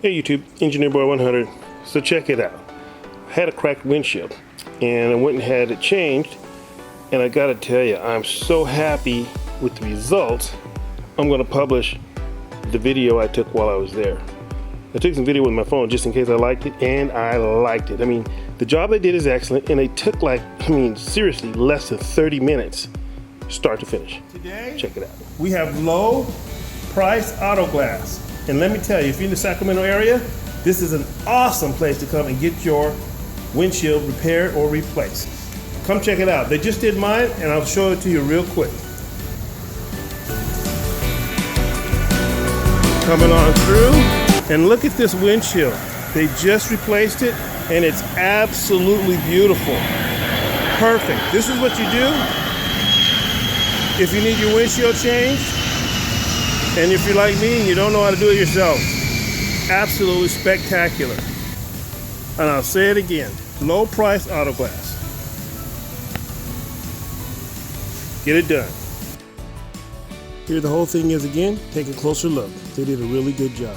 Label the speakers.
Speaker 1: Hey YouTube, Engineer Boy 100. So check it out. I had a cracked windshield and I went and had it changed, and I gotta tell you, I'm so happy with the results. I'm gonna publish the video I took while I was there. I took some video with my phone just in case I liked it, and I liked it. I mean, the job they did is excellent, and they took seriously less than 30 minutes start to finish. Today, check it out. We have low price auto glass. And let me tell you, if you're in the Sacramento area, this is an awesome place to come and get your windshield repaired or replaced. Come check it out. They just did mine, and I'll show it to you real quick. Coming on through, and look at this windshield. They just replaced it, and it's absolutely beautiful. Perfect. This is what you do if you need your windshield changed. And if you're like me and you don't know how to do it yourself, absolutely spectacular. And I'll say it again, low price auto glass. Get it done. Here the whole thing is again, take a closer look. They did a really good job.